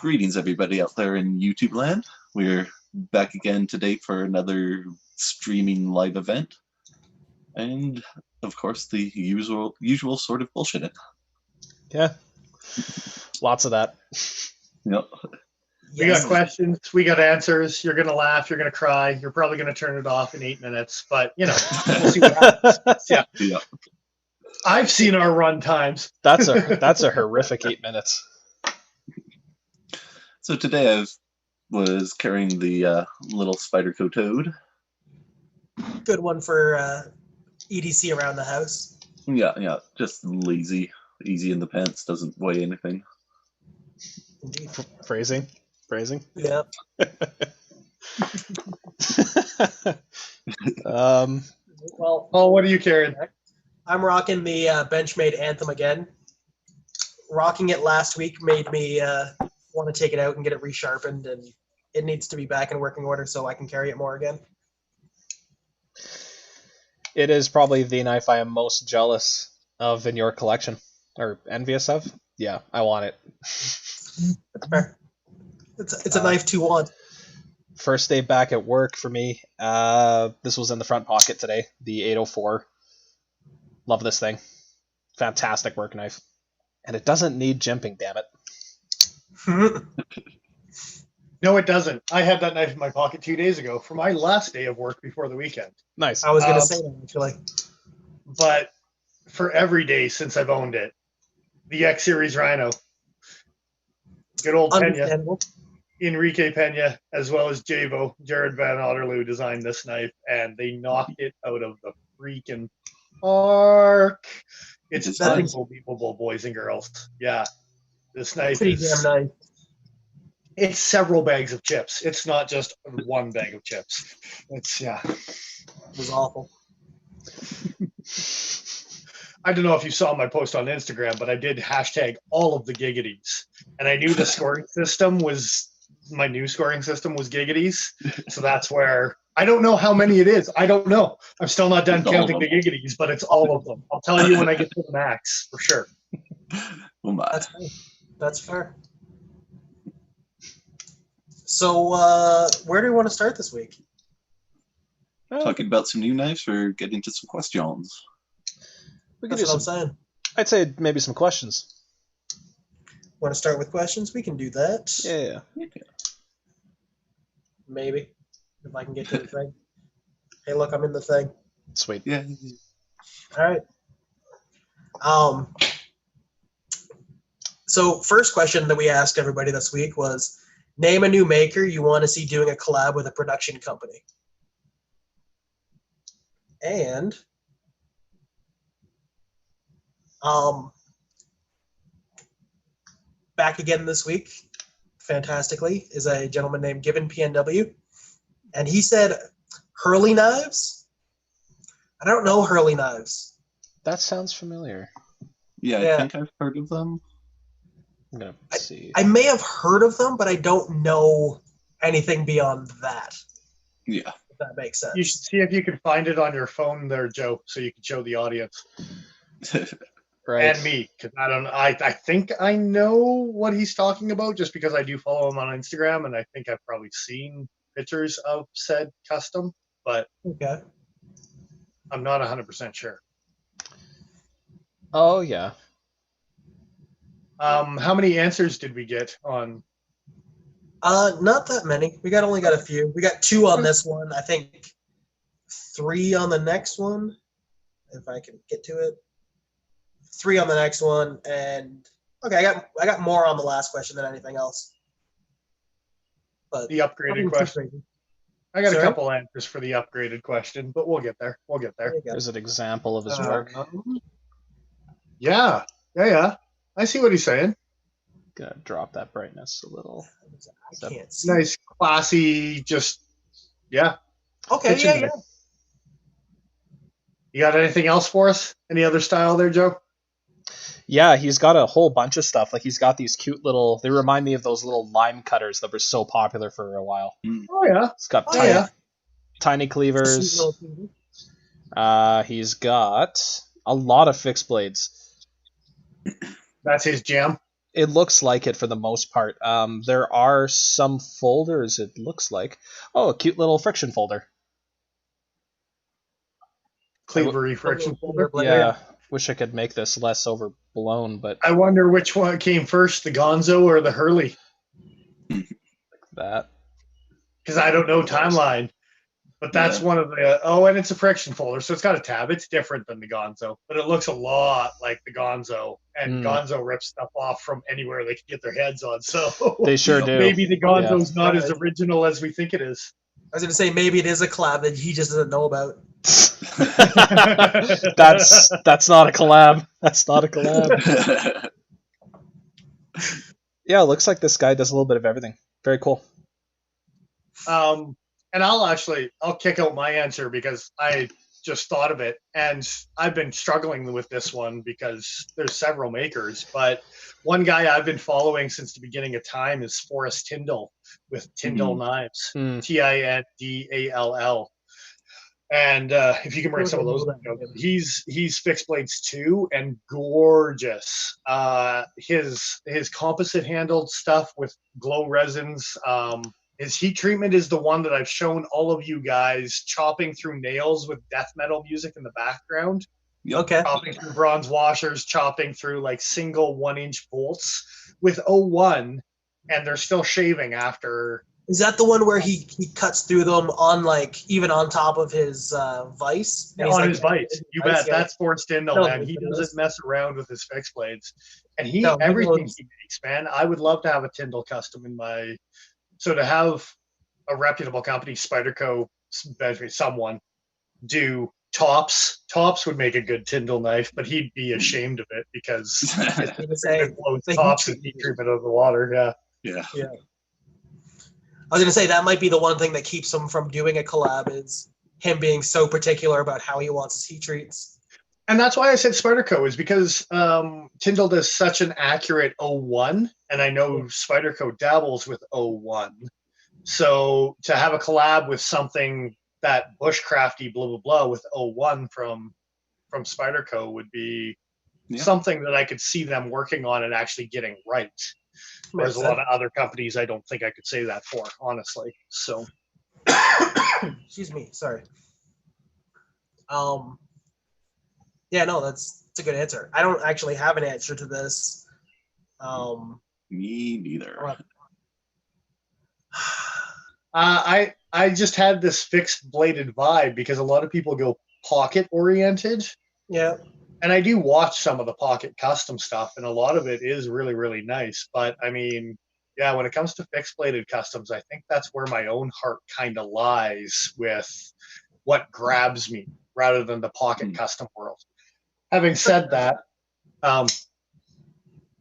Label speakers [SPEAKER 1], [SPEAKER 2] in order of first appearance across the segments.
[SPEAKER 1] Greetings, everybody out there in YouTube land. We're back again today for another streaming live event, and of course, the usual sort of bullshitting.
[SPEAKER 2] Yeah, lots of that.
[SPEAKER 1] Yep.
[SPEAKER 3] We got questions, we got answers. You're gonna laugh, you're gonna cry, you're probably gonna turn it off in 8 minutes, but you know, we'll see what happens. Yeah. I've seen our run times.
[SPEAKER 2] That's a horrific 8 minutes.
[SPEAKER 1] So today I was carrying the little Spyderco Toad.
[SPEAKER 4] Good one for EDC around the house.
[SPEAKER 1] Yeah, just lazy, easy in the pants, doesn't weigh anything.
[SPEAKER 4] Indeed.
[SPEAKER 2] Phrasing.
[SPEAKER 4] Yeah.
[SPEAKER 3] Well, what are you carrying?
[SPEAKER 4] I'm rocking the Benchmade Anthem again. Rocking it last week made me want to take it out and get it resharpened, and it needs to be back in working order so I can carry it more again.
[SPEAKER 2] It is probably the knife I am most jealous of in your collection, or envious of. Yeah, I want it.
[SPEAKER 4] That's fair. It's a knife to want.
[SPEAKER 2] First day back at work for me. This was in the front pocket today. The 804. Love this thing. Fantastic work knife. And it doesn't need jimping, damn it.
[SPEAKER 3] No, it doesn't. I had that knife in my pocket 2 days ago for my last day of work before the weekend.
[SPEAKER 2] Nice.
[SPEAKER 4] I was going to say that, actually.
[SPEAKER 3] But for every day since I've owned it, the X Series Rhino, good old Pena, Enrique Pena, as well as Javo, Jared Van Otterloo designed this knife, and they knocked it out of the freaking park. It's unbelievable, boys and girls. Yeah, this knife
[SPEAKER 4] Pretty
[SPEAKER 3] is
[SPEAKER 4] damn nice.
[SPEAKER 3] It's several bags of chips. It's not just one bag of chips.
[SPEAKER 4] It was awful.
[SPEAKER 3] I don't know if you saw my post on Instagram, but I did hashtag all of the giggities, and I knew the scoring system was my new scoring system was giggities. So that's where I don't know how many it is. I don't know. I'm still not done counting the giggities, but it's all of them. I'll tell you when I get to the max for sure.
[SPEAKER 1] Oh my.
[SPEAKER 4] That's fair. So, where do we want to start this week?
[SPEAKER 1] Talking about some new knives or getting to some questions?
[SPEAKER 4] That's what I'm saying.
[SPEAKER 2] I'd say maybe some questions.
[SPEAKER 4] Want to start with questions? We can do that.
[SPEAKER 2] Yeah.
[SPEAKER 4] Maybe. If I can get to the thing. Hey, look, I'm in the thing.
[SPEAKER 2] Sweet.
[SPEAKER 1] Yeah.
[SPEAKER 4] All right. So, first question that we asked everybody this week was, name a new maker you want to see doing a collab with a production company. And back again this week, fantastically, is a gentleman named Given PNW. And he said, Hurley knives? I don't know Hurley knives.
[SPEAKER 2] That sounds familiar.
[SPEAKER 1] Yeah, I think I've heard of them.
[SPEAKER 2] I'm going to see.
[SPEAKER 4] I may have heard of them, but I don't know anything beyond that.
[SPEAKER 1] Yeah.
[SPEAKER 4] If that makes sense.
[SPEAKER 3] You should see if you can find it on your phone there, Joe, so you can show the audience.
[SPEAKER 2] Right.
[SPEAKER 3] And me, because I think I know what he's talking about just because I do follow him on Instagram, and I think I've probably seen pictures of said custom, but
[SPEAKER 4] Okay.
[SPEAKER 3] I'm not 100% sure.
[SPEAKER 2] Oh, yeah.
[SPEAKER 3] How many answers did we get on?
[SPEAKER 4] Not that many. We only got a few. We got 2 on this one. I think 3 on the next one, if I can get to it. 3 on the next one, and okay, I got more on the last question than anything else. But
[SPEAKER 3] The upgraded question. I got a couple answers for the upgraded question, but we'll get there.
[SPEAKER 2] There's an example of his work.
[SPEAKER 3] Yeah. I see what he's saying.
[SPEAKER 2] Gonna drop that brightness a little.
[SPEAKER 4] I can't see.
[SPEAKER 3] Nice, classy, just, yeah.
[SPEAKER 4] Okay, yeah.
[SPEAKER 3] You got anything else for us? Any other style there, Joe?
[SPEAKER 2] Yeah, he's got a whole bunch of stuff. Like, he's got these cute little... They remind me of those little lime cutters that were so popular for a while.
[SPEAKER 3] Oh, yeah.
[SPEAKER 2] He's got tiny cleavers. He's got a lot of fixed blades.
[SPEAKER 3] That's his jam.
[SPEAKER 2] It looks like it for the most part. There are some folders, it looks like. Oh, a cute little friction folder.
[SPEAKER 3] Cleavery friction folder.
[SPEAKER 2] Yeah, wish I could make this less overblown, but
[SPEAKER 3] I wonder which one came first, the Gonzo or the Hurley,
[SPEAKER 2] that.
[SPEAKER 3] because I don't know timeline. But that's one of the and it's a friction folder, so it's got a tab. It's different than the Gonzo, but it looks a lot like the Gonzo. And Gonzo rips stuff off from anywhere they can get their heads on. So
[SPEAKER 2] They sure do.
[SPEAKER 3] Maybe the Gonzo's not as original as we think it is.
[SPEAKER 4] I was going to say maybe it is a collab that he just doesn't know about.
[SPEAKER 2] That's not a collab. That's not a collab. Yeah, it looks like this guy does a little bit of everything. Very cool.
[SPEAKER 3] And I'll kick out my answer because I just thought of it, and I've been struggling with this one because there's several makers, but one guy I've been following since the beginning of time is Forrest Tyndall with Tyndall Knives, Tindall. And if you can bring some of those, he's fixed blades too, and gorgeous. His composite handled stuff with glow resins. His heat treatment is the one that I've shown all of you guys, chopping through nails with death metal music in the background.
[SPEAKER 4] Okay.
[SPEAKER 3] Chopping through bronze washers, chopping through like single 1-inch bolts with 01, and they're still shaving after.
[SPEAKER 4] Is that the one where he cuts through them on even on top of his vise?
[SPEAKER 3] Yeah, on his vise. You bet. That's Forrest Tyndall, man. He doesn't mess around with his fixed blades. And everything he makes, man, I would love to have a Tyndall custom in my. So to have a reputable company, Spyderco, someone, do tops would make a good Tyndall knife, but he'd be ashamed of it because it blows tops and heat treatment out of the water.
[SPEAKER 1] Yeah.
[SPEAKER 4] I was going to say that might be the one thing that keeps him from doing a collab is him being so particular about how he wants his heat treats.
[SPEAKER 3] And that's why I said Spyderco, is because Tyndall does such an accurate 01, and I know Spyderco dabbles with 01. So to have a collab with something that bushcrafty blah blah blah with 01 from Spyderco would be something that I could see them working on and actually getting right. There's a lot of other companies I don't think I could say that for, honestly. So
[SPEAKER 4] excuse me, sorry. Yeah, no, that's a good answer. I don't actually have an answer to this.
[SPEAKER 1] Me neither.
[SPEAKER 3] I just had this fixed bladed vibe because a lot of people go pocket oriented.
[SPEAKER 4] Yeah.
[SPEAKER 3] And I do watch some of the pocket custom stuff, and a lot of it is really, really nice. But I mean, yeah, when it comes to fixed bladed customs, I think that's where my own heart kind of lies with what grabs me rather than the pocket custom world. Having said that,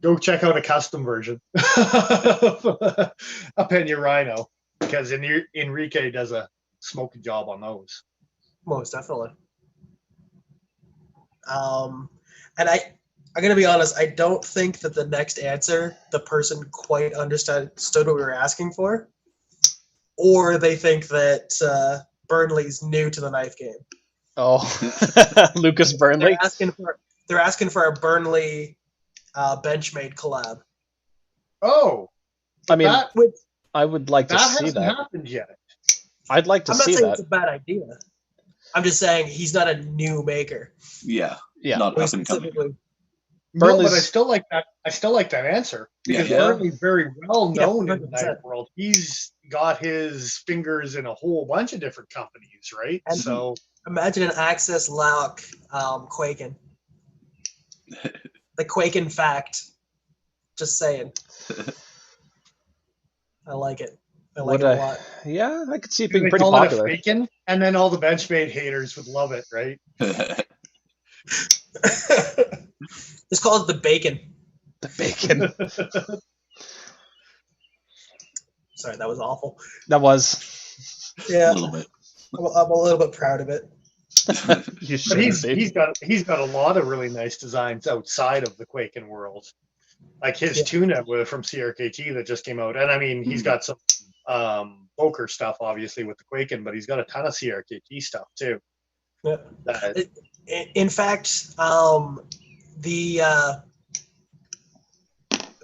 [SPEAKER 3] go check out a custom version of a Pena Rhino, because Enrique does a smoking job on those.
[SPEAKER 4] Most definitely. And I'm going to be honest, I don't think that the next answer, the person quite understood what we were asking for, or they think that Burnley's new to the knife game.
[SPEAKER 2] Oh, Lucas Burnley.
[SPEAKER 4] They're asking for a Burnley Benchmade collab.
[SPEAKER 3] Oh,
[SPEAKER 2] I mean, I would like to see that.
[SPEAKER 3] That hasn't happened yet.
[SPEAKER 2] I'd like to see that.
[SPEAKER 4] I'm not saying it's a bad idea. I'm just saying he's not a new maker.
[SPEAKER 1] Yeah. Not up and coming.
[SPEAKER 3] No, but I still like that. I still like that answer because Burnley's very well known in the knife world. He's got his fingers in a whole bunch of different companies, right?
[SPEAKER 4] And so imagine an Access lock Quaken. The Quaken fact. Just saying. I like it. I like it a lot.
[SPEAKER 2] Yeah, I could see it being
[SPEAKER 3] they
[SPEAKER 2] pretty
[SPEAKER 3] call
[SPEAKER 2] popular.
[SPEAKER 3] It a Quaken, and then all the Benchmade haters would love it, right?
[SPEAKER 4] Just call it the bacon.
[SPEAKER 2] The bacon.
[SPEAKER 4] Sorry, that was awful.
[SPEAKER 2] That was.
[SPEAKER 4] Yeah.
[SPEAKER 1] A little bit.
[SPEAKER 4] I'm a little bit proud of it.
[SPEAKER 2] You
[SPEAKER 3] but he's got a lot of really nice designs outside of the Quaken world. Like his tuna from CRKT that just came out. And I mean, he's got some poker stuff, obviously, with the Quaken, but he's got a ton of CRKT stuff, too.
[SPEAKER 4] Yeah. In fact, the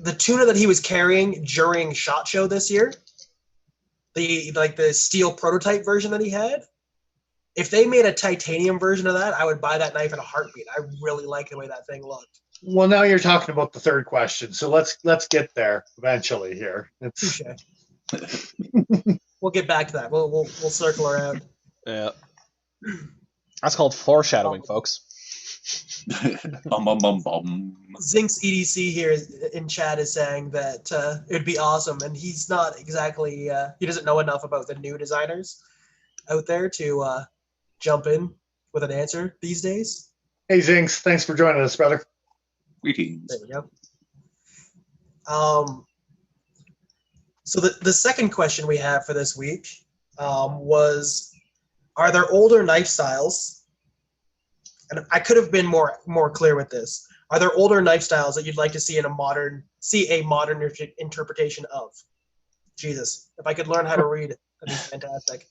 [SPEAKER 4] the tuna that he was carrying during SHOT Show this year, the steel prototype version that he had, if they made a titanium version of that, I would buy that knife in a heartbeat. I really like the way that thing looked.
[SPEAKER 3] Well, now you're talking about the third question, so let's get there eventually here.
[SPEAKER 4] Touche. We'll get back to that. We'll circle around.
[SPEAKER 2] Yeah. That's called foreshadowing, folks.
[SPEAKER 4] Zinx EDC here in chat is saying that it'd be awesome, and he's not exactly he doesn't know enough about the new designers out there to jump in with an answer these days.
[SPEAKER 3] Hey Zinx, thanks for joining us, brother.
[SPEAKER 1] Greetings.
[SPEAKER 4] There we go. So the second question we have for this week was, are there older knife styles? And I could have been more clear with this. Are there older knife styles that you'd like to see a modern interpretation of? Jesus, if I could learn how to read, that'd be fantastic.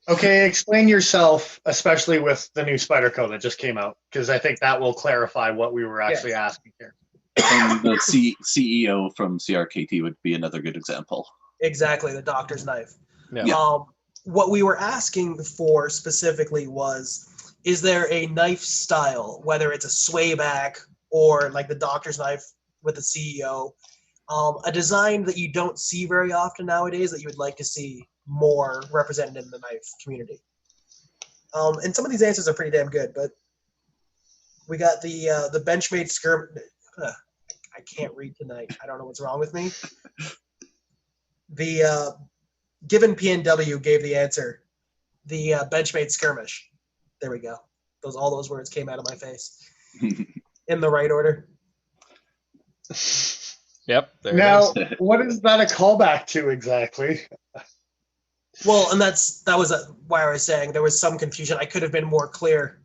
[SPEAKER 3] Okay, explain yourself, especially with the new Spyderco that just came out, because I think that will clarify what we were actually asking here.
[SPEAKER 1] And the CEO from CRKT would be another good example.
[SPEAKER 4] Exactly, the doctor's knife.
[SPEAKER 2] Yeah.
[SPEAKER 4] What we were asking for specifically was, is there a knife style, whether it's a sway back or like the doctor's knife with the CEO, a design that you don't see very often nowadays that you would like to see more represented in the knife community? And some of these answers are pretty damn good, but we got the Benchmade skirmish. I can't read tonight. I don't know what's wrong with me. The given PNW gave the answer. The Benchmade skirmish. There we go. All those words came out of my face in the right order.
[SPEAKER 2] Yep. There
[SPEAKER 3] Now,
[SPEAKER 2] it is.
[SPEAKER 3] what is that a callback to exactly?
[SPEAKER 4] Well, and that was why I was saying there was some confusion. I could have been more clear.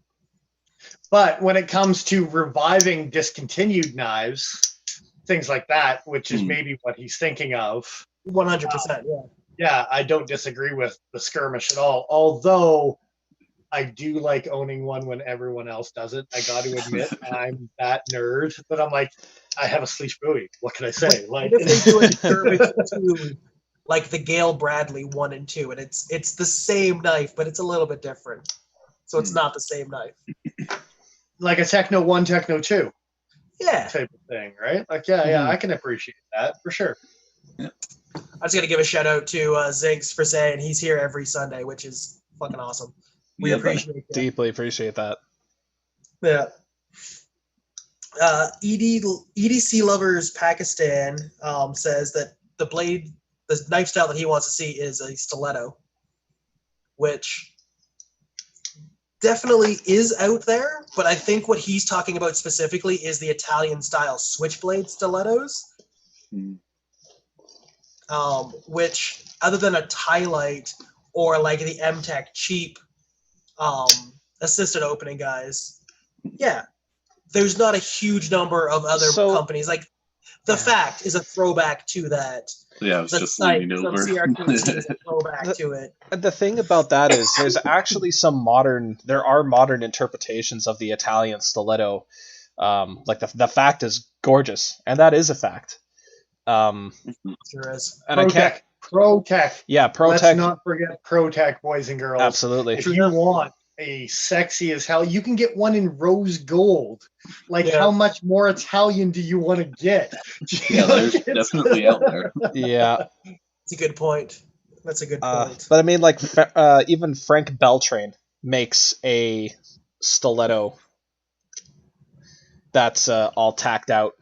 [SPEAKER 3] But when it comes to reviving discontinued knives, things like that, which is maybe what he's thinking of.
[SPEAKER 4] 100%, yeah.
[SPEAKER 3] Yeah, I don't disagree with the skirmish at all. Although I do like owning one when everyone else does it. I got to admit, I'm that nerd that I'm like, I have a Sleesh buoy. What can I say? Like,
[SPEAKER 4] if they do a skirmish to like the Gale Bradley 1 and 2, and it's the same knife, but it's a little bit different. So it's not the same knife.
[SPEAKER 3] like a Techno 1, Techno 2
[SPEAKER 4] Yeah.
[SPEAKER 3] type of thing, right? Like, yeah, I can appreciate that for sure.
[SPEAKER 1] Yeah.
[SPEAKER 4] I just got to give a shout out to Zinx for saying he's here every Sunday, which is fucking awesome. We appreciate it.
[SPEAKER 2] Deeply appreciate that.
[SPEAKER 4] Yeah. EDC Lovers Pakistan says that the knife style that he wants to see is a stiletto, which definitely is out there, but I think what he's talking about specifically is the Italian style switchblade stilettos, which other than a Tylite or like the M-Tech cheap assisted opening guys, yeah, there's not a huge number of other companies. Like the Fact is a throwback to that.
[SPEAKER 1] Yeah, I was
[SPEAKER 4] The
[SPEAKER 1] just
[SPEAKER 4] Sight
[SPEAKER 1] leaning
[SPEAKER 4] from
[SPEAKER 1] over.
[SPEAKER 4] CRT is a throwback to it.
[SPEAKER 2] The thing about that is there's actually there are modern interpretations of the Italian stiletto. Like the Fact is gorgeous, and that is a fact.
[SPEAKER 4] Sure is.
[SPEAKER 2] And
[SPEAKER 3] ProTech.
[SPEAKER 2] Yeah, ProTech.
[SPEAKER 3] Let's not forget ProTech, boys and girls.
[SPEAKER 2] Absolutely.
[SPEAKER 3] If you want a sexy as hell, you can get one in rose gold. Like, how much more Italian do you want to get?
[SPEAKER 1] Yeah, there's definitely out there.
[SPEAKER 2] Yeah.
[SPEAKER 4] It's a good point. That's a good point.
[SPEAKER 2] But I mean, like, even Frank Beltrain makes a stiletto that's all tacked out.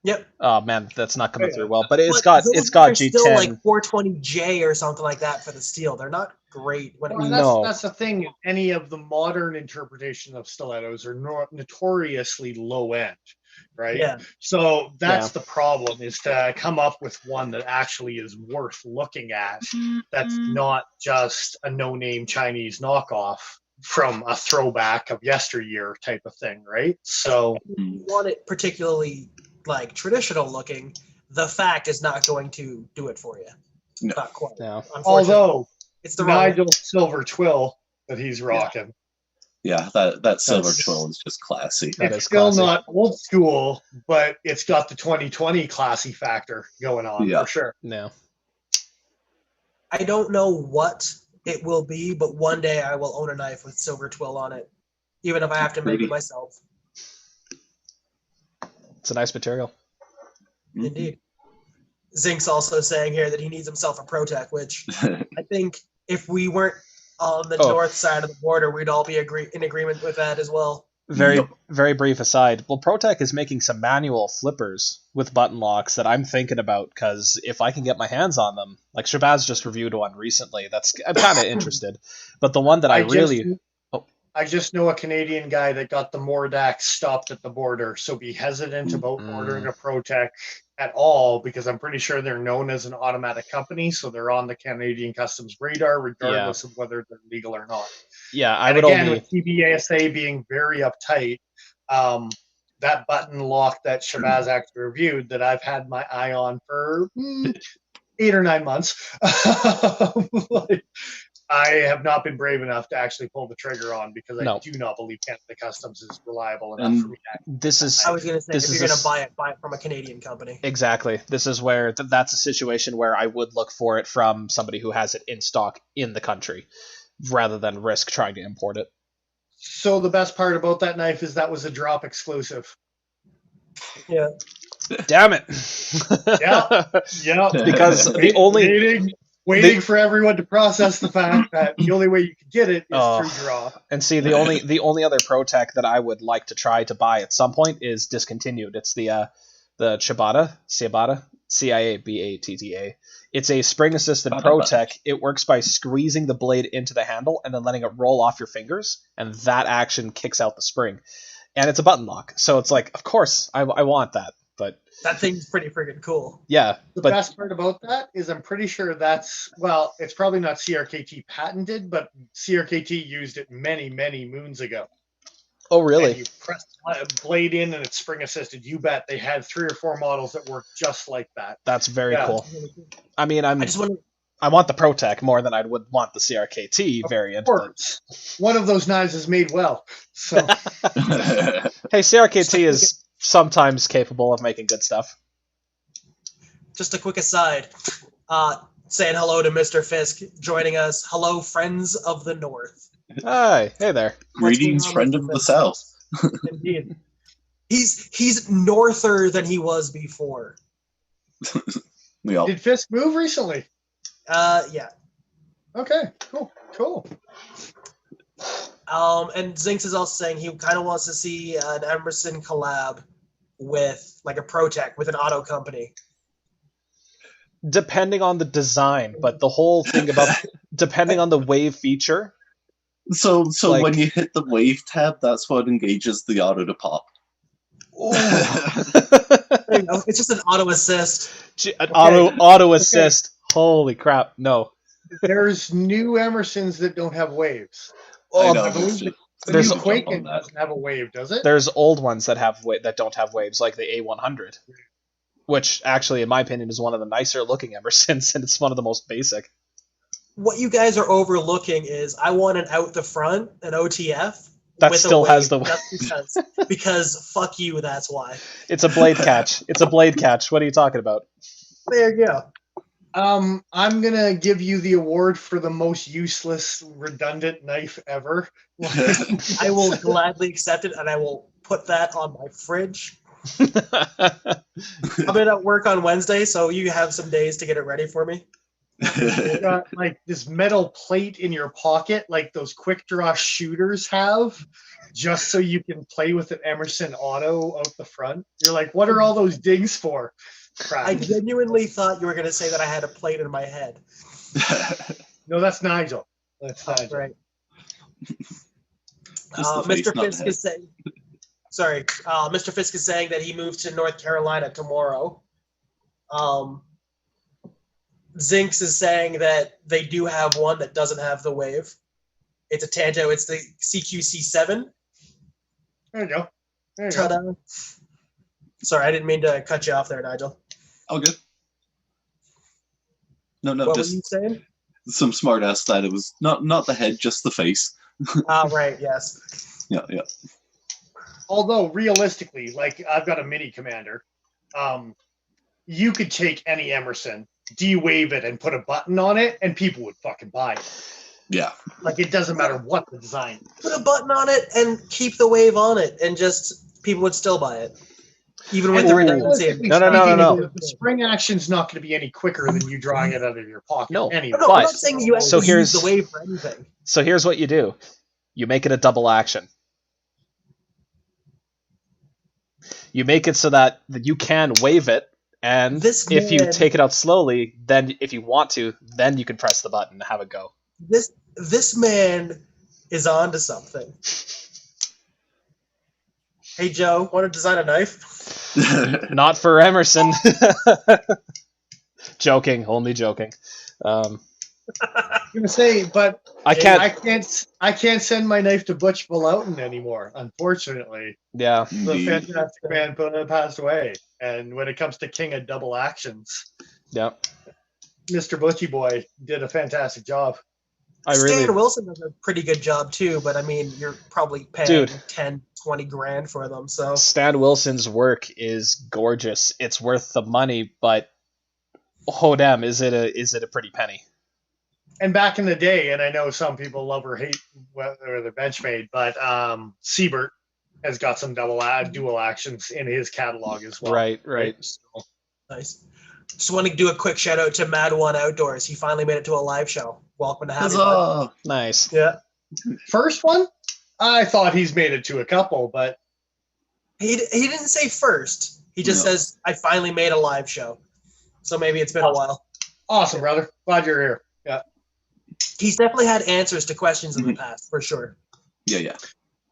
[SPEAKER 4] Yep.
[SPEAKER 2] Oh man, that's not coming through well. But it's got G10.
[SPEAKER 4] Still like 420J or something like that for the steel. They're not great when
[SPEAKER 3] that's the thing. Any of the modern interpretation of stilettos are notoriously low end, right?
[SPEAKER 4] Yeah.
[SPEAKER 3] So that's the problem, is to come up with one that actually is worth looking at. That's not just a no-name Chinese knockoff from a throwback of yesteryear type of thing, right? So
[SPEAKER 4] you want it particularly like traditional looking, the Fact is not going to do it for you.
[SPEAKER 1] No.
[SPEAKER 4] Not quite.
[SPEAKER 2] No.
[SPEAKER 3] Although
[SPEAKER 4] it's the
[SPEAKER 3] Nigel silver twill that he's rocking.
[SPEAKER 1] Yeah, that silver
[SPEAKER 2] That's-
[SPEAKER 1] twill is just classy.
[SPEAKER 2] That
[SPEAKER 3] It's
[SPEAKER 2] is
[SPEAKER 3] still
[SPEAKER 2] classy.
[SPEAKER 3] not old school, but it's got the 2020 classy factor going on
[SPEAKER 1] Yeah.
[SPEAKER 3] for sure.
[SPEAKER 2] No.
[SPEAKER 4] I don't know what it will be, but one day I will own a knife with silver twill on it, even if I have to make
[SPEAKER 1] Pretty.
[SPEAKER 4] it myself.
[SPEAKER 2] It's a nice material.
[SPEAKER 1] Mhm.
[SPEAKER 4] Indeed. Zink's also saying here that he needs himself a Protec, which I think if we weren't on the
[SPEAKER 2] Oh.
[SPEAKER 4] north side of the border, we'd all be in agreement with that as well.
[SPEAKER 2] Very
[SPEAKER 1] Yep.
[SPEAKER 2] very brief aside. Well, Protec is making some manual flippers with button locks that I'm thinking about because if I can get my hands on them, like Shabazz just reviewed one recently. I'm kind of interested, but the one that I
[SPEAKER 3] just know a Canadian guy that got the Mordax stopped at the border, so be hesitant about ordering a Protec at all because I'm pretty sure they're known as an automatic company, so they're on the Canadian Customs radar regardless of whether they're legal or not.
[SPEAKER 2] yeah, I
[SPEAKER 3] And
[SPEAKER 2] would
[SPEAKER 3] again,
[SPEAKER 2] only
[SPEAKER 3] with TBASA being very uptight, that button lock that Shabazz actually reviewed that I've had my eye on for 8 or 9 months. Like, I have not been brave enough to actually pull the trigger on because I
[SPEAKER 2] No.
[SPEAKER 3] do not believe Canada Customs is reliable enough for me to actually.
[SPEAKER 2] this is
[SPEAKER 4] I was going to say,
[SPEAKER 2] This
[SPEAKER 4] if
[SPEAKER 2] is
[SPEAKER 4] you're
[SPEAKER 2] a
[SPEAKER 4] going
[SPEAKER 2] s-
[SPEAKER 4] to buy it from a Canadian company.
[SPEAKER 2] exactly. This is where that's a situation where I would look for it from somebody who has it in stock in the country, rather than risk trying to import it.
[SPEAKER 3] So the best part about that knife is that was a drop exclusive.
[SPEAKER 4] Yeah.
[SPEAKER 2] Damn it!
[SPEAKER 3] Yeah. Yeah.
[SPEAKER 2] Because the only
[SPEAKER 3] waiting for everyone to process the fact that the only way you can get it is
[SPEAKER 2] Oh.
[SPEAKER 3] through draw.
[SPEAKER 2] And see, the only other Protec that I would like to try to buy at some point is discontinued. It's the Ciabatta, Ciabatta. It's a spring-assisted Protec. It works by squeezing the blade into the handle and then letting it roll off your fingers, and that action kicks out the spring. And it's a button lock, so it's like, of course, I want that. But
[SPEAKER 4] That thing's pretty freaking cool.
[SPEAKER 2] yeah,
[SPEAKER 3] The
[SPEAKER 2] but
[SPEAKER 3] best part about that is I'm pretty sure that's, well, it's probably not CRKT patented, but CRKT used it many, many moons ago.
[SPEAKER 2] oh
[SPEAKER 3] And
[SPEAKER 2] really?
[SPEAKER 3] you press the blade in and it's spring assisted. You bet they had 3 or 4 models that work just like that.
[SPEAKER 2] That's very
[SPEAKER 3] Yeah.
[SPEAKER 2] cool. I mean,
[SPEAKER 4] I just want to.
[SPEAKER 2] I want the Protec more than I would want the CRKT variant.
[SPEAKER 3] Of course. One of those knives is made well. So
[SPEAKER 2] But hey, CRKT is sometimes capable of making good stuff.
[SPEAKER 4] Just a quick aside. Saying hello to Mr. Fisk joining us. Hello, friends of the North.
[SPEAKER 2] Hi, hey there.
[SPEAKER 1] Greetings,
[SPEAKER 4] on,
[SPEAKER 1] friend
[SPEAKER 4] Mr.
[SPEAKER 1] of the
[SPEAKER 4] Fisk?
[SPEAKER 1] South.
[SPEAKER 4] Indeed. He's norther than he was before.
[SPEAKER 1] We all
[SPEAKER 3] did Fisk move recently?
[SPEAKER 4] Yeah.
[SPEAKER 3] Okay, cool.
[SPEAKER 4] And Zinx is also saying he kind of wants to see an Emerson collab with like a Protec with an auto company.
[SPEAKER 2] Depending on the design, but the whole thing about depending on the wave feature.
[SPEAKER 1] So
[SPEAKER 2] Like-
[SPEAKER 1] when you hit the wave tab, that's what engages the auto to pop.
[SPEAKER 4] There you go. It's just an auto assist.
[SPEAKER 2] An auto assist. Holy crap! No.
[SPEAKER 3] There's new Emersons that don't have waves.
[SPEAKER 1] I
[SPEAKER 2] Oh,
[SPEAKER 1] know.
[SPEAKER 3] I believe
[SPEAKER 1] There's
[SPEAKER 3] the
[SPEAKER 2] there's-
[SPEAKER 3] new
[SPEAKER 1] jump on
[SPEAKER 3] Quaken
[SPEAKER 1] that.
[SPEAKER 3] doesn't have a wave, does it?
[SPEAKER 2] There's old ones that that don't have waves, like the A100, which actually, in my opinion, is one of the nicer looking Emersons, and it's one of the most basic.
[SPEAKER 4] What you guys are overlooking is I want an out the front, an OTF.
[SPEAKER 2] That
[SPEAKER 4] with a
[SPEAKER 2] still has
[SPEAKER 4] wave,
[SPEAKER 2] the.
[SPEAKER 4] just because fuck you, that's why.
[SPEAKER 2] It's a blade catch. It's a blade catch. What are you talking about?
[SPEAKER 4] There you go.
[SPEAKER 3] I'm gonna give you the award for the most useless, redundant knife ever.
[SPEAKER 4] I will gladly accept it, and I will put that on my fridge. I'm at work on Wednesday, so you have some days to get it ready for me.
[SPEAKER 3] You got like this metal plate in your pocket, like those quick draw shooters have, just so you can play with an Emerson Auto out the front. You're like, what are all those dings for? Crap.
[SPEAKER 4] I genuinely thought you were going to say that I had a plate in my head.
[SPEAKER 3] No, that's Nigel. That's Nigel.
[SPEAKER 4] Right.
[SPEAKER 1] Just the face,
[SPEAKER 4] Mr.
[SPEAKER 1] not the
[SPEAKER 4] Fisk
[SPEAKER 1] head.
[SPEAKER 4] is saying. Sorry, Mr. Fisk is saying that he moved to North Carolina tomorrow. Zinx is saying that they do have one that doesn't have the wave. It's a Tanto. It's the CQC7.
[SPEAKER 3] There you go. There you go.
[SPEAKER 4] Ta-da. Sorry, I didn't mean to cut you off there, Nigel.
[SPEAKER 1] Oh, good. No,
[SPEAKER 4] What
[SPEAKER 1] just
[SPEAKER 4] were you saying?
[SPEAKER 1] some smart ass that it was not the head, just the face.
[SPEAKER 4] Right, yes.
[SPEAKER 1] Yeah.
[SPEAKER 3] Although realistically, like I've got a mini commander, you could take any Emerson, de-wave it, and put a button on it, and people would fucking buy it.
[SPEAKER 1] Yeah.
[SPEAKER 3] Like it doesn't matter what the design is.
[SPEAKER 4] Put a button on it and keep the wave on it, and just people would still buy it, even with
[SPEAKER 3] And
[SPEAKER 4] the
[SPEAKER 2] Ooh.
[SPEAKER 4] redundancy.
[SPEAKER 3] realistically
[SPEAKER 2] No.
[SPEAKER 3] The spring action's not going to be any quicker than you drawing it out of your pocket.
[SPEAKER 2] No.
[SPEAKER 3] Anyway.
[SPEAKER 4] No,
[SPEAKER 2] But-
[SPEAKER 4] I'm not saying that you
[SPEAKER 2] So
[SPEAKER 4] actually use
[SPEAKER 2] here's-
[SPEAKER 4] the wave for anything.
[SPEAKER 2] So here's what you do. You make it a double action. You make it so that you can wave it, and
[SPEAKER 4] This
[SPEAKER 2] if you
[SPEAKER 4] man-
[SPEAKER 2] take it out slowly, then if you want to, then you can press the button and have it go.
[SPEAKER 4] This man is on to something. Hey Joe, want to design a knife?
[SPEAKER 2] Not for Emerson. Joking, only joking.
[SPEAKER 3] I'm gonna say, but
[SPEAKER 2] I can't.
[SPEAKER 3] I can't send my knife to Butch Vallotton anymore. Unfortunately,
[SPEAKER 2] Yeah,
[SPEAKER 3] the
[SPEAKER 1] Indeed.
[SPEAKER 3] fantastic man passed away. And when it comes to King of Double Actions,
[SPEAKER 2] yeah.
[SPEAKER 3] Mr. Butchie Boy did a fantastic job.
[SPEAKER 4] Stan Wilson does a pretty good job too, but I mean, you're probably paying
[SPEAKER 2] Dude.
[SPEAKER 4] 10, 20 grand for them. So
[SPEAKER 2] Stan Wilson's work is gorgeous. It's worth the money, but oh damn, is it a pretty penny?
[SPEAKER 3] And back in the day, and I know some people love or hate whether they're Benchmade, but Siebert has got some dual actions in his catalog as well.
[SPEAKER 2] Right.
[SPEAKER 3] So,
[SPEAKER 4] nice. Just want to do a quick shout out to Mad One Outdoors. He finally made it to a live show. Welcome to have you. bud.
[SPEAKER 1] Huzzah!
[SPEAKER 2] Nice.
[SPEAKER 4] Yeah,
[SPEAKER 3] first one, I thought he's made it to a couple, but
[SPEAKER 4] he didn't say first. He just
[SPEAKER 1] No.
[SPEAKER 4] says I finally made a live show. So maybe it's been a while.
[SPEAKER 3] awesome, brother. Glad you're here. Yeah.
[SPEAKER 4] He's definitely had answers to questions in the past, for sure.
[SPEAKER 1] Yeah.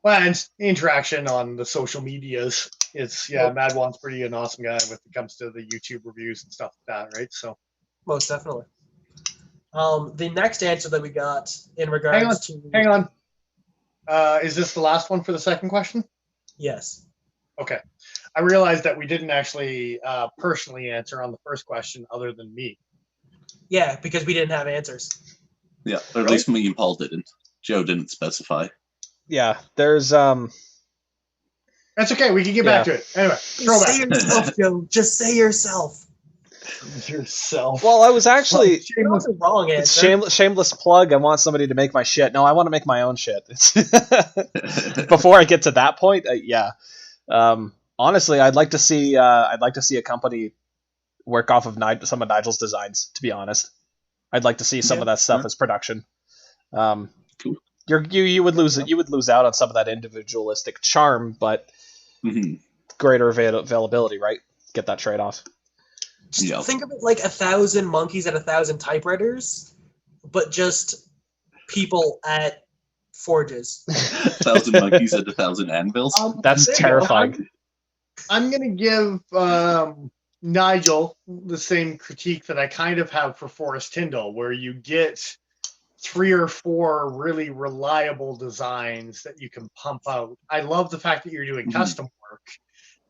[SPEAKER 3] Well, and interaction on the social medias. Mad One's pretty an awesome guy when it comes to the YouTube reviews and stuff like that, right? So
[SPEAKER 4] Most definitely. The next answer that we got in regards to
[SPEAKER 3] hang on. Is this the last one for the second question?
[SPEAKER 4] yes.
[SPEAKER 3] Okay. I realized that we didn't actually personally answer on the first question other than me.
[SPEAKER 4] Yeah, because we didn't have answers.
[SPEAKER 1] Yeah. Or at least me and Paul didn't. Joe didn't specify.
[SPEAKER 2] Yeah, there's
[SPEAKER 3] That's okay. We can get back to it. Anyway,
[SPEAKER 4] Just say yourself, Joe. Just say yourself.
[SPEAKER 3] yourself.
[SPEAKER 2] Well, I was actually
[SPEAKER 3] Shameless.
[SPEAKER 4] That's the wrong
[SPEAKER 2] it's
[SPEAKER 4] answer.
[SPEAKER 2] shameless plug. I want somebody to make my shit. No, I want to make my own shit. Before I get to that point, yeah. Honestly, I'd like to see a company work off of some of Nigel's designs. To be honest, I'd like to see some of that stuff as production.
[SPEAKER 1] Cool.
[SPEAKER 2] You would lose out on some of that individualistic charm, but
[SPEAKER 1] Mhm.
[SPEAKER 2] greater availability, right? Get that trade off.
[SPEAKER 4] Just
[SPEAKER 1] Yeah.
[SPEAKER 4] think of it like 1,000 monkeys and 1,000 typewriters, but just people at forges.
[SPEAKER 1] 1,000 monkeys and 1,000 anvils.
[SPEAKER 2] That's
[SPEAKER 3] there you go.
[SPEAKER 2] terrifying.
[SPEAKER 3] I'm going to give Nigel the same critique that I kind of have for Forrest Tyndall, where you get 3 or 4 really reliable designs that you can pump out. I love the fact that you're doing custom work,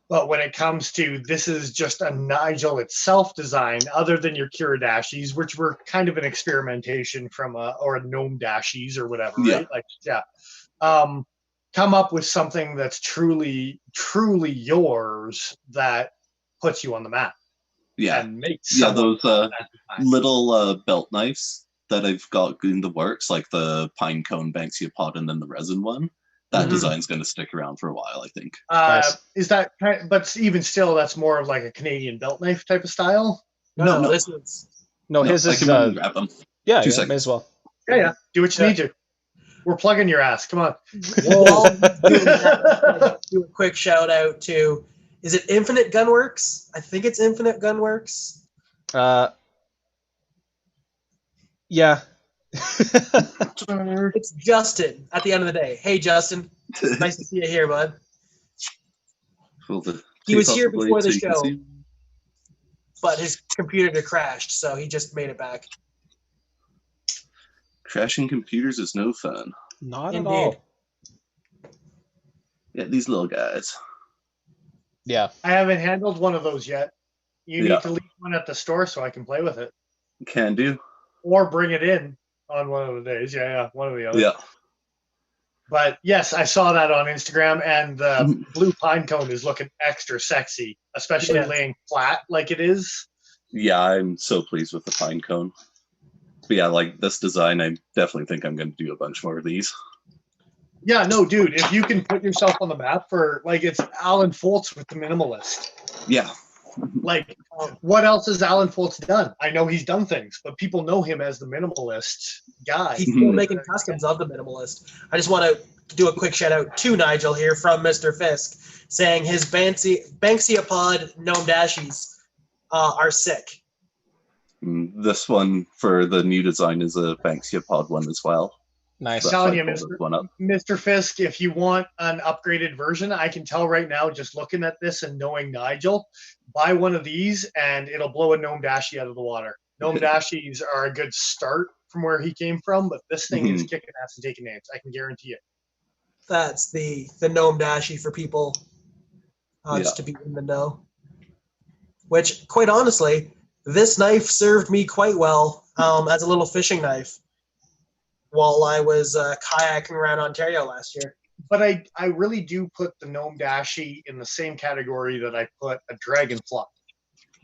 [SPEAKER 3] but when it comes to this is just a Nigel itself design, other than your Kiradashis, which were kind of an experimentation from a gnome dashies or whatever,
[SPEAKER 1] Yeah.
[SPEAKER 3] right? Come up with something that's truly yours that puts you on the map.
[SPEAKER 1] Yeah.
[SPEAKER 3] And makes
[SPEAKER 1] Yeah,
[SPEAKER 3] someone
[SPEAKER 1] those
[SPEAKER 3] that design.
[SPEAKER 1] little belt knives that I've got in the works, like the pine cone Banksia pot and then the resin one. That
[SPEAKER 4] Mhm.
[SPEAKER 1] design's going to stick around for a while, I think.
[SPEAKER 2] Nice.
[SPEAKER 3] Is that kind but even still, that's more of like a Canadian belt knife type of style.
[SPEAKER 4] No,
[SPEAKER 1] No.
[SPEAKER 4] this is
[SPEAKER 2] No,
[SPEAKER 1] No,
[SPEAKER 2] his
[SPEAKER 1] I
[SPEAKER 2] is
[SPEAKER 1] can run and grab them.
[SPEAKER 2] yeah,
[SPEAKER 1] 2
[SPEAKER 2] may
[SPEAKER 1] seconds.
[SPEAKER 2] as well.
[SPEAKER 3] Yeah. Do what you
[SPEAKER 4] Yeah.
[SPEAKER 3] need to. We're plugging your ass. Come on.
[SPEAKER 4] While I'm doing that, do a quick shout out to, is it Infinite Gunworks? I think it's Infinite Gunworks.
[SPEAKER 2] Yeah.
[SPEAKER 4] It's Justin at the end of the day. Hey, Justin. Nice to see you here, bud.
[SPEAKER 1] Well, the
[SPEAKER 4] He was
[SPEAKER 1] tape off
[SPEAKER 4] here
[SPEAKER 1] blade
[SPEAKER 4] before the
[SPEAKER 1] so you can
[SPEAKER 4] show.
[SPEAKER 1] see.
[SPEAKER 4] But his computer crashed, so he just made it back.
[SPEAKER 1] Crashing computers is no fun.
[SPEAKER 2] Not
[SPEAKER 4] Indeed.
[SPEAKER 2] at all.
[SPEAKER 1] Yeah, these little guys.
[SPEAKER 2] Yeah.
[SPEAKER 3] I haven't handled one of those yet. You
[SPEAKER 1] Yeah.
[SPEAKER 3] need to leave one at the store so I can play with it.
[SPEAKER 1] Can do.
[SPEAKER 3] Or bring it in on one of the days. Yeah, one of the other.
[SPEAKER 1] Yeah.
[SPEAKER 3] But yes, I saw that on Instagram, and the blue pine cone is looking extra sexy, especially
[SPEAKER 4] Yes.
[SPEAKER 3] laying flat like it is.
[SPEAKER 1] Yeah, I'm so pleased with the pine cone. But yeah, like this design, I definitely think I'm going to do a bunch more of these.
[SPEAKER 3] Yeah, no, dude, if you can put yourself on the map for, like, it's Alan Foltz with the minimalist.
[SPEAKER 1] Yeah.
[SPEAKER 3] Like, what else has Alan Foltz done? I know he's done things, but people know him as the minimalist guy.
[SPEAKER 4] He's still making customs of the minimalist. I just want to do a quick shout out to Nigel here from Mr. Fisk, saying his Banksia Pod Gnome Dashies are sick.
[SPEAKER 1] This one for the new design is a Banksia Pod one as well.
[SPEAKER 2] Nice.
[SPEAKER 1] That's
[SPEAKER 3] Telling
[SPEAKER 1] why I
[SPEAKER 3] you,
[SPEAKER 1] pulled this one up.
[SPEAKER 3] Mr. Fisk, if you want an upgraded version, I can tell right now, just looking at this and knowing Nigel, buy one of these and it'll blow a Gnome Dashi out of the water. Gnome Dashies are a good start from where he came from, but this thing is kicking ass and taking names. I can guarantee it.
[SPEAKER 4] That's the Gnome Dashi for people just to be in the know. Which, quite honestly, this knife served me quite well as a little fishing knife while I was kayaking around Ontario last year.
[SPEAKER 3] But I really do put the Gnome Dashi in the same category that I put a Dragonfly,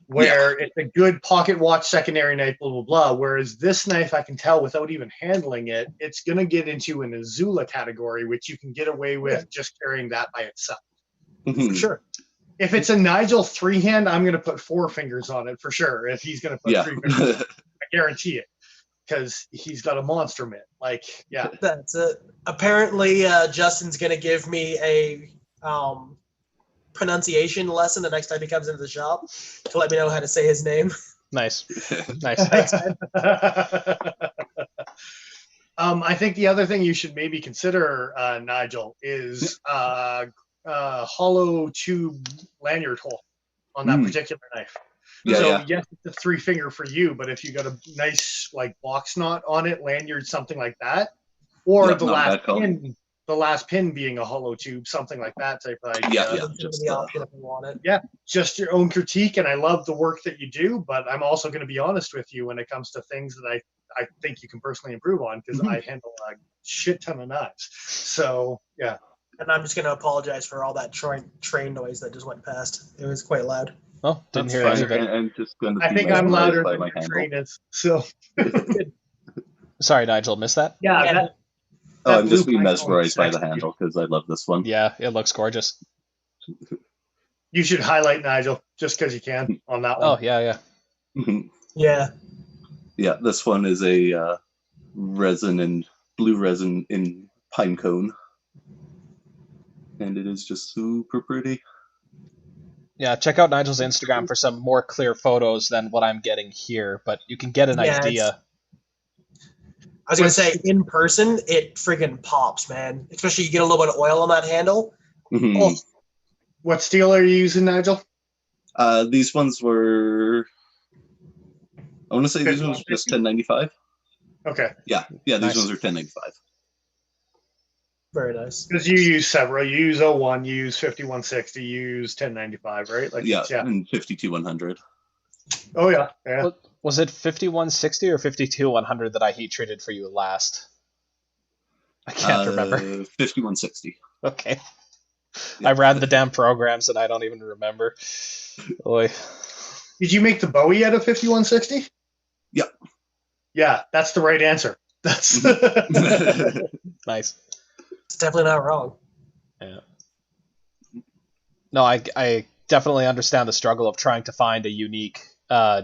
[SPEAKER 3] where it's a good pocket watch secondary knife, blah, blah, blah. Whereas this knife, I can tell without even handling it, it's going to get into an Azula category, which you can get away with just carrying that by itself.
[SPEAKER 4] For sure.
[SPEAKER 3] If it's a Nigel 3-hand, I'm going to put 4 fingers on it for sure. If he's going to put 3 fingers, I guarantee it. Because he's got a monster mitt. Like, yeah.
[SPEAKER 4] That's it. Apparently, Justin's going to give me a pronunciation lesson the next time he comes into the shop to let me know how to say his name.
[SPEAKER 2] Nice. Nice.
[SPEAKER 4] Thanks, man.
[SPEAKER 3] I think the other thing you should maybe consider, Nigel, is hollow tube lanyard hole on that particular knife. Yes, it's a 3-finger for you, but if you got a nice like box knot on it, lanyard, something like that, or the last pin being a hollow tube, something like that type of idea.
[SPEAKER 4] Just the option if you want it.
[SPEAKER 3] Yeah, just your own critique, and I love the work that you do, but I'm also going to be honest with you when it comes to things that I think you can personally improve on, because I handle a shit ton of knives. So, yeah.
[SPEAKER 4] And I'm just going to apologize for all that train noise that just went past. It was quite loud.
[SPEAKER 2] Oh, didn't hear any of it.
[SPEAKER 1] I'm just going to
[SPEAKER 3] I think I'm louder than my train is. So.
[SPEAKER 2] Sorry, Nigel, missed that?
[SPEAKER 3] Yeah.
[SPEAKER 1] I'm just being mesmerized by the handle because I love this one.
[SPEAKER 2] Yeah, it looks gorgeous.
[SPEAKER 3] You should highlight Nigel just because you can on that one.
[SPEAKER 2] Oh, yeah.
[SPEAKER 4] Yeah.
[SPEAKER 1] Yeah, this one is a blue resin in pine cone. And it is just super pretty.
[SPEAKER 2] Yeah, check out Nigel's Instagram for some more clear photos than what I'm getting here, but you can get an idea.
[SPEAKER 4] I was going to say, in person, it friggin' pops, man. Especially you get a little bit of oil on that handle.
[SPEAKER 3] Oh. What steel are you using, Nigel?
[SPEAKER 1] These ones were... I want to say these ones were just 1095.
[SPEAKER 3] Okay.
[SPEAKER 1] Yeah, these ones are 1095.
[SPEAKER 4] Very nice.
[SPEAKER 3] Because you use several. You use 01, you use 5160, you use 1095, right? Like,
[SPEAKER 1] and 52100.
[SPEAKER 3] Oh, yeah.
[SPEAKER 2] Was it 5160 or 52100 that I heat treated for you last? I can't remember.
[SPEAKER 1] 5160.
[SPEAKER 2] Okay.
[SPEAKER 1] Yeah.
[SPEAKER 2] I ran the damn programs and I don't even remember. Oy.
[SPEAKER 3] Did you make the Bowie out of 5160?
[SPEAKER 1] Yeah.
[SPEAKER 3] Yeah, that's the right answer. That's
[SPEAKER 2] Nice.
[SPEAKER 4] It's definitely not wrong.
[SPEAKER 2] Yeah. No, I definitely understand the struggle of trying to find a unique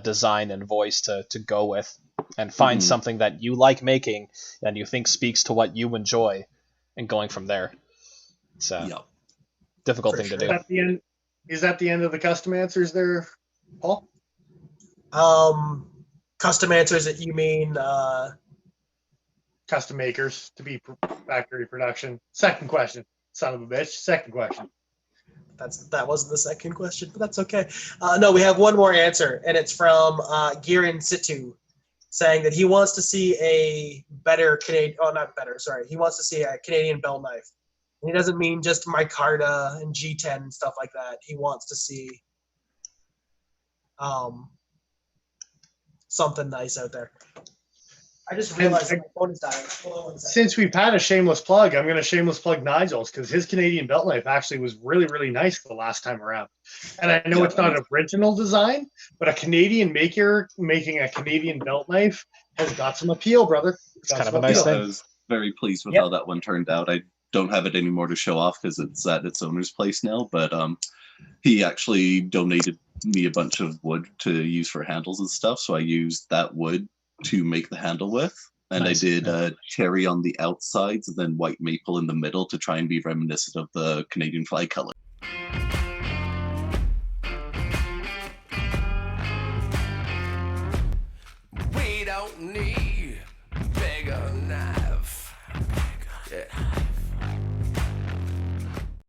[SPEAKER 2] design and voice to go with and find something that you like making and you think speaks to what you enjoy and going from there. It's a difficult thing to do.
[SPEAKER 3] Is that the end of the custom answers there, Paul?
[SPEAKER 4] Custom answers that you mean...
[SPEAKER 3] Custom makers to be factory production. Second question, son of a bitch. Second question.
[SPEAKER 4] That wasn't the second question, but that's okay. No, we have one more answer, and it's from Gear Situ, saying that he wants to see a better Canadian. Oh, not better. Sorry, he wants to see a Canadian bell knife. And he doesn't mean just micarta and G10 and stuff like that. He wants to see something nice out there. I just realized my phone is dying. Hold on one second.
[SPEAKER 3] Since we've had a shameless plug, I'm going to shameless plug Nigel's because his Canadian belt knife actually was really, really nice the last time around. And I know it's not an original design, but a Canadian maker making a Canadian belt knife has got some appeal, brother.
[SPEAKER 2] It's kind of a nice
[SPEAKER 1] I
[SPEAKER 2] thing.
[SPEAKER 1] was very pleased with
[SPEAKER 4] Yep.
[SPEAKER 1] how that one turned out. I don't have it anymore to show off because it's at its owner's place now, but he actually donated me a bunch of wood to use for handles and stuff, so I used that wood to make the handle with. And
[SPEAKER 2] Nice.
[SPEAKER 1] I did cherry on the outsides and then white maple in the middle to try and be reminiscent of the Canadian flag color.
[SPEAKER 5] We don't need